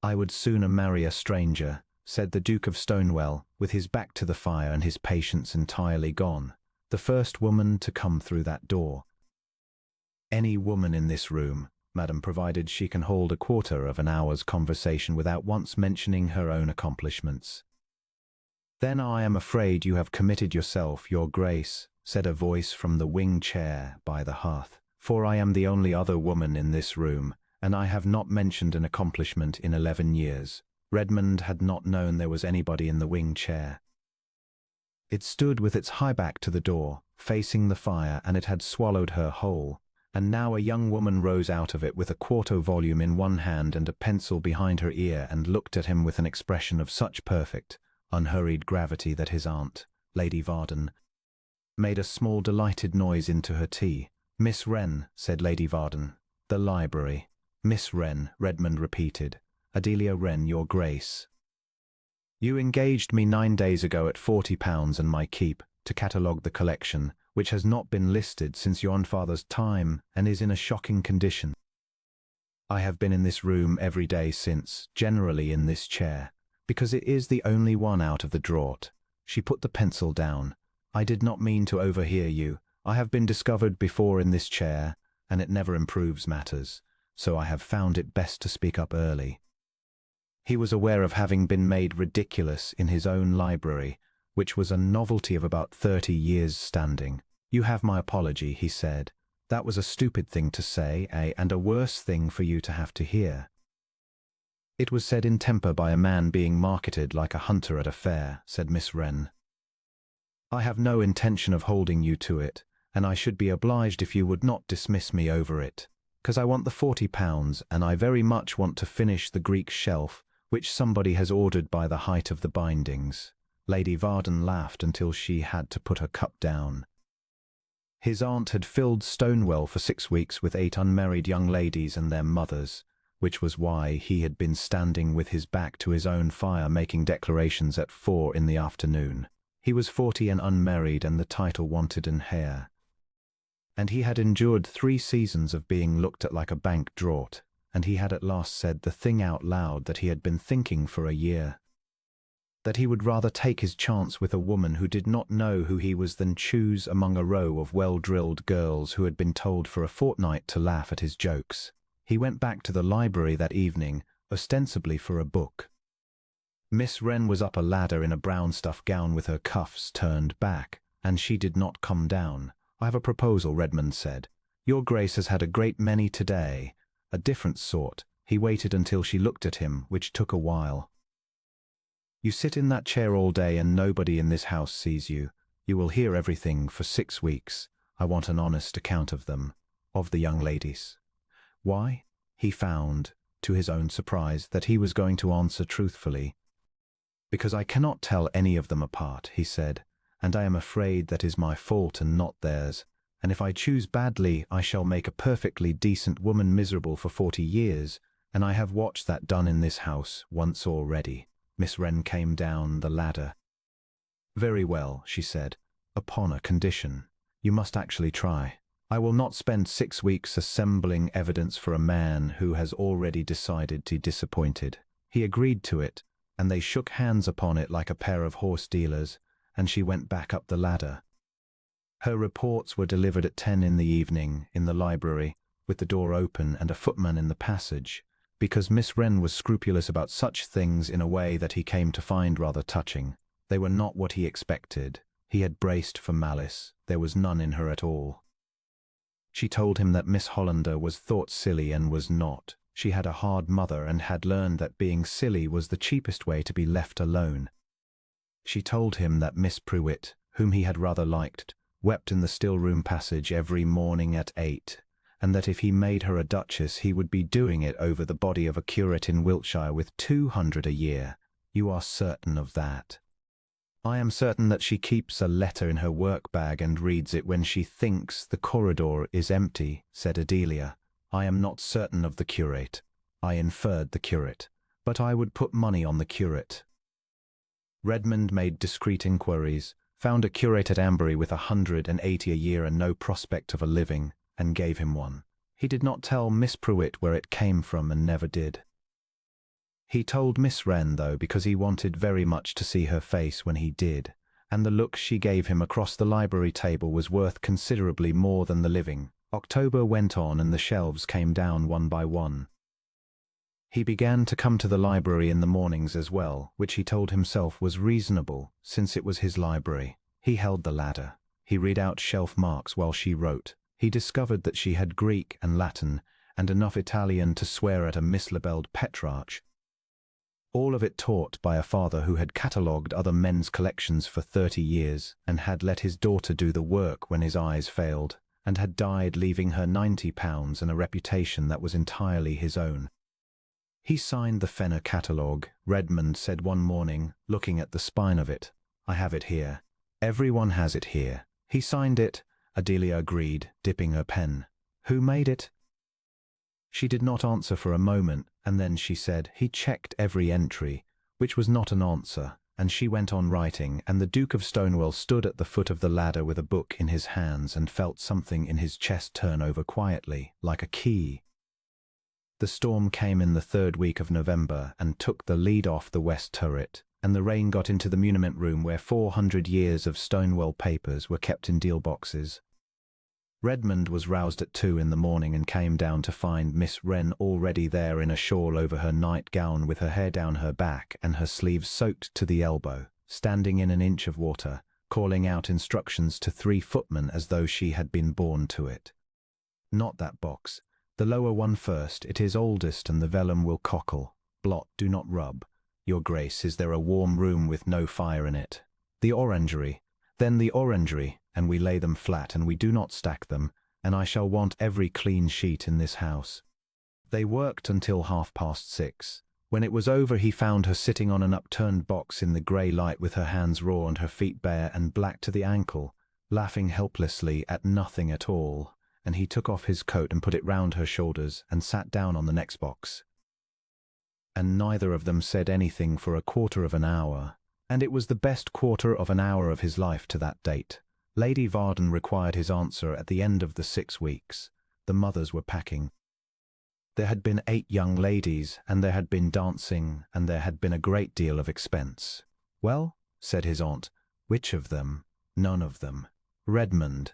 "I would sooner marry a stranger," said the Duke of Stonewell, with his back to the fire and his patience entirely gone. "The first woman to come through that door." "Any woman in this room, madam, provided she can hold a quarter of an hour's conversation without once mentioning her own accomplishments." "Then I am afraid you have committed yourself, your grace," said a voice from the wing chair by the hearth, "for I am the only other woman in this room, and I have not mentioned an accomplishment in 11 years. Redmond had not known there was anybody in the wing chair. It stood with its high back to the door, facing the fire, and it had swallowed her whole. And now a young woman rose out of it with a quarto volume in one hand and a pencil behind her ear, and looked at him with an expression of such perfect, unhurried gravity that his aunt, Lady Varden, made a small delighted noise into her tea. "Miss Wren," said Lady Varden. "The library." "Miss Wren," Redmond repeated. "Adelia Wren, your grace. You engaged me 9 days ago at £40 and my keep, to catalogue the collection, which has not been listed since your father's time and is in a shocking condition. I have been in this room every day since, generally in this chair, because it is the only one out of the draught." She put the pencil down. "I did not mean to overhear you. I have been discovered before in this chair, and it never improves matters, so I have found it best to speak up early." He was aware of having been made ridiculous in his own library, which was a novelty of about 30 years' standing. "You have my apology," he said. "That was a stupid thing to say, and a worse thing for you to have to hear. It was said in temper by a man being marketed like a hunter at a fair," said Miss Wren. "I have no intention of holding you to it, and I should be obliged if you would not dismiss me over it, because I want the £40, and I very much want to finish the Greek shelf, which somebody has ordered by the height of the bindings." Lady Varden laughed until she had to put her cup down. His aunt had filled Stonewell for 6 weeks with 8 unmarried young ladies and their mothers, which was why he had been standing with his back to his own fire making declarations at 4 in the afternoon. He was 40 and unmarried, and the title wanted an heir. And he had endured 3 seasons of being looked at like a bank draught, and he had at last said the thing out loud that he had been thinking for a year. That he would rather take his chance with a woman who did not know who he was than choose among a row of well-drilled girls who had been told for a fortnight to laugh at his jokes. He went back to the library that evening, ostensibly for a book. Miss Wren was up a ladder in a brown stuff gown with her cuffs turned back, and she did not come down. "I have a proposal," Redmond said. "Your Grace has had a great many today, a different sort." He waited until she looked at him, which took a while. "You sit in that chair all day and nobody in this house sees you. You will hear everything for 6 weeks. I want an honest account of them, of the young ladies." Why? He found, to his own surprise, that he was going to answer truthfully. "Because I cannot tell any of them apart," he said, "and I am afraid that is my fault and not theirs. And if I choose badly, I shall make a perfectly decent woman miserable for 40 years, and I have watched that done in this house once already." Miss Wren came down the ladder. "Very well," she said, "upon a condition. You must actually try. I will not spend 6 weeks assembling evidence for a man who has already decided to be disappointed." He agreed to it, and they shook hands upon it like a pair of horse dealers, and she went back up the ladder. Her reports were delivered at 10 in the evening, in the library, with the door open and a footman in the passage, because Miss Wren was scrupulous about such things in a way that he came to find rather touching. They were not what he expected. He had braced for malice. There was none in her at all. She told him that Miss Hollander was thought silly and was not. She had a hard mother and had learned that being silly was the cheapest way to be left alone. She told him that Miss Pruitt, whom he had rather liked, wept in the still-room passage every morning at 8, and that if he made her a duchess he would be doing it over the body of a curate in Wiltshire with 200 a year. "You are certain of that?" "I am certain that she keeps a letter in her work-bag and reads it when she thinks the corridor is empty," said Adelia. "I am not certain of the curate. I inferred the curate, but I would put money on the curate." Redmond made discreet inquiries, found a curate at Ambury with 180 a year and no prospect of a living, and gave him one. He did not tell Miss Pruitt where it came from and never did. He told Miss Wren, though, because he wanted very much to see her face when he did, and the look she gave him across the library table was worth considerably more than the living. October went on and the shelves came down one by one. He began to come to the library in the mornings as well, which he told himself was reasonable, since it was his library. He held the ladder. He read out shelf marks while she wrote. He discovered that she had Greek and Latin, and enough Italian to swear at a mislabeled Petrarch. All of it taught by a father who had catalogued other men's collections for 30 years, and had let his daughter do the work when his eyes failed, and had died leaving her £90 and a reputation that was entirely his own. He signed the Fenner catalogue, Redmond said one morning, looking at the spine of it. I have it here. Everyone has it here. He signed it, Adelia agreed, dipping her pen. Who made it? She did not answer for a moment, and then she said, he checked every entry, which was not an answer, and she went on writing, and the Duke of Stonewell stood at the foot of the ladder with a book in his hands and felt something in his chest turn over quietly, like a key. The storm came in the 3rd week of November and took the lead off the west turret, and the rain got into the muniment room where 400 years of Stonewell papers were kept in deal boxes. Redmond was roused at 2 in the morning and came down to find Miss Wren already there in a shawl over her nightgown with her hair down her back and her sleeves soaked to the elbow, standing in an inch of water, calling out instructions to 3 footmen as though she had been born to it. Not that box. The lower one first, it is oldest and the vellum will cockle. Blot, do not rub. Your Grace, is there a warm room with no fire in it? The orangery. Then the orangery, and we lay them flat and we do not stack them, and I shall want every clean sheet in this house. They worked until 6:30. When it was over he found her sitting on an upturned box in the grey light with her hands raw and her feet bare and black to the ankle, laughing helplessly at nothing at all, and he took off his coat and put it round her shoulders and sat down on the next box. And neither of them said anything for a quarter of an hour, and it was the best quarter of an hour of his life to that date. Lady Varden required his answer at the end of the 6 weeks. The mothers were packing. There had been 8 young ladies, and there had been dancing, and there had been a great deal of expense. Well, said his aunt, which of them? None of them. Redmond.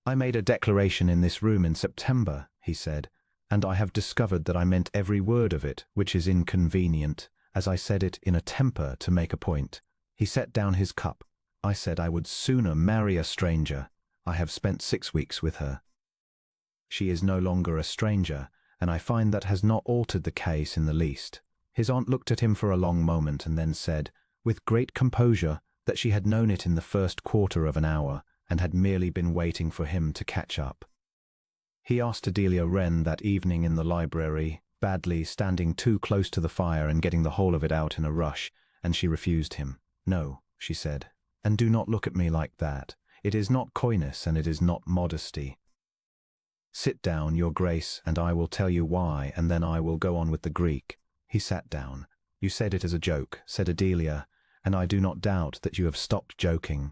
I made a declaration in this room in September, he said, and I have discovered that I meant every word of it, which is inconvenient, as I said it in a temper to make a point. He set down his cup. I said I would sooner marry a stranger. I have spent 6 weeks with her. She is no longer a stranger, and I find that has not altered the case in the least. His aunt looked at him for a long moment and then said, with great composure, that she had known it in the first quarter of an hour, and had merely been waiting for him to catch up. He asked Adelia Wren that evening in the library, badly, standing too close to the fire and getting the whole of it out in a rush, and she refused him. No, she said, and do not look at me like that. It is not coyness and it is not modesty. Sit down, Your Grace, and I will tell you why, and then I will go on with the Greek. He sat down. You said it as a joke, said Adelia, and I do not doubt that you have stopped joking.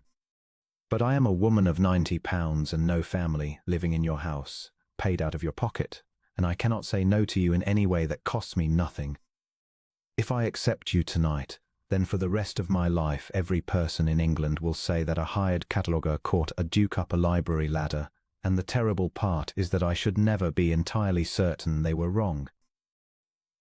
But I am a woman of £90 and no family, living in your house, paid out of your pocket, and I cannot say no to you in any way that costs me nothing. If I accept you tonight, then for the rest of my life every person in England will say that a hired cataloguer caught a duke up a library ladder, and the terrible part is that I should never be entirely certain they were wrong.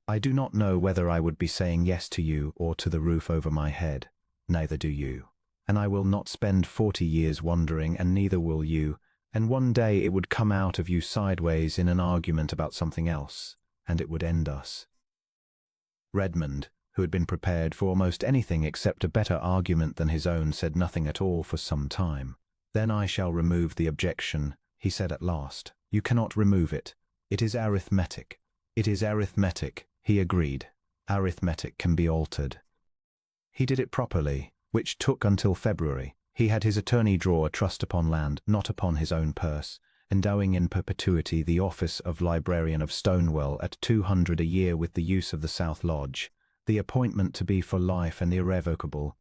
I do not know whether I would be saying yes to you or to the roof over my head. Neither do you. And I will not spend 40 years wondering, and neither will you, and one day it would come out of you sideways in an argument about something else, and it would end us. Redmond, who had been prepared for almost anything except a better argument than his own, said nothing at all for some time. Then I shall remove the objection, he said at last. You cannot remove it. It is arithmetic. It is arithmetic, he agreed. Arithmetic can be altered. He did it properly, which took until February. He had his attorney draw a trust upon land, not upon his own purse, endowing in perpetuity the office of Librarian of Stonewell at 200 a year with the use of the South Lodge, the appointment to be for life and irrevocable,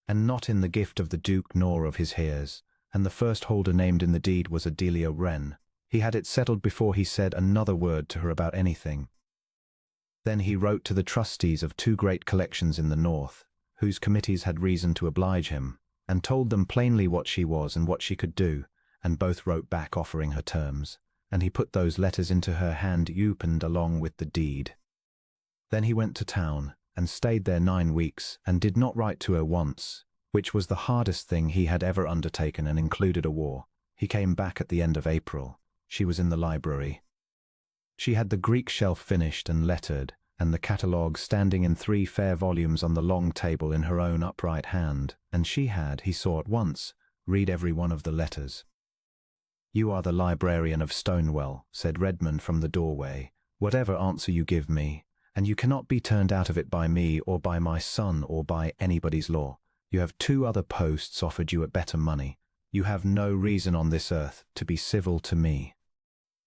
and not in the gift of the Duke nor of his heirs, and the first holder named in the deed was Adelia Wren. He had it settled before he said another word to her about anything. Then he wrote to the trustees of two great collections in the north, whose committees had reason to oblige him, and told them plainly what she was and what she could do, and both wrote back offering her terms, and he put those letters into her hand opened along with the deed. Then he went to town, and stayed there 9 weeks, and did not write to her once, which was the hardest thing he had ever undertaken and included a war. He came back at the end of April. She was in the library. She had the Greek shelf finished and lettered, and the catalogue standing in 3 fair volumes on the long table in her own upright hand, and she had, he saw at once, read every one of the letters. "You are the librarian of Stonewell," said Redmond from the doorway, "whatever answer you give me, and you cannot be turned out of it by me or by my son or by anybody's law. You have 2 other posts offered you at better money. You have no reason on this earth to be civil to me."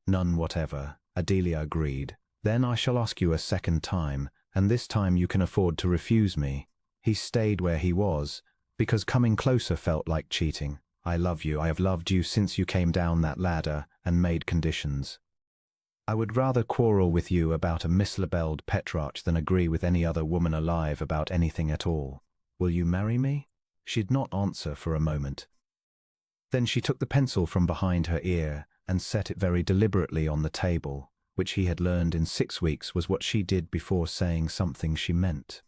"None whatever," Adelia agreed. "Then I shall ask you a second time, and this time you can afford to refuse me." He stayed where he was, because coming closer felt like cheating. "I love you. I have loved you since you came down that ladder and made conditions. I would rather quarrel with you about a mislabeled Petrarch than agree with any other woman alive about anything at all. Will you marry me?" She did not answer for a moment. Then she took the pencil from behind her ear and set it very deliberately on the table, which he had learned in 6 weeks was what she did before saying something she meant.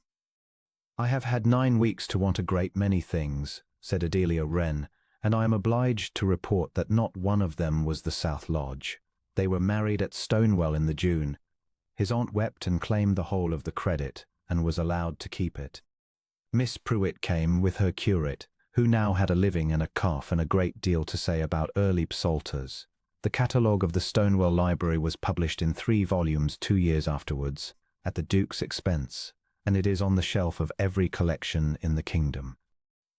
"I have had 9 weeks to want a great many things," said Adelia Wren, "and I am obliged to report that not one of them was the South Lodge. They were married at Stonewell in the June." His aunt wept and claimed the whole of the credit, and was allowed to keep it. Miss Pruitt came with her curate, who now had a living and a cough and a great deal to say about early psalters. The catalogue of the Stonewell Library was published in 3 volumes 2 years afterwards, at the Duke's expense, and it is on the shelf of every collection in the kingdom.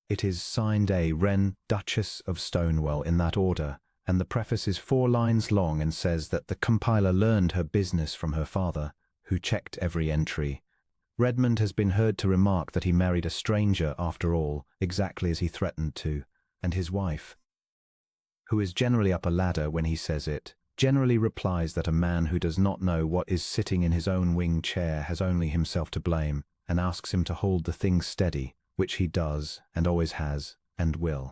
It is signed A. Wren, Duchess of Stonewell, in that order, and the preface is 4 lines long and says that the compiler learned her business from her father, who checked every entry. Redmond has been heard to remark that he married a stranger after all, exactly as he threatened to, and his wife, who is generally up a ladder when he says it, generally replies that a man who does not know what is sitting in his own wing chair has only himself to blame, and asks him to hold the thing steady, which he does, and always has, and will.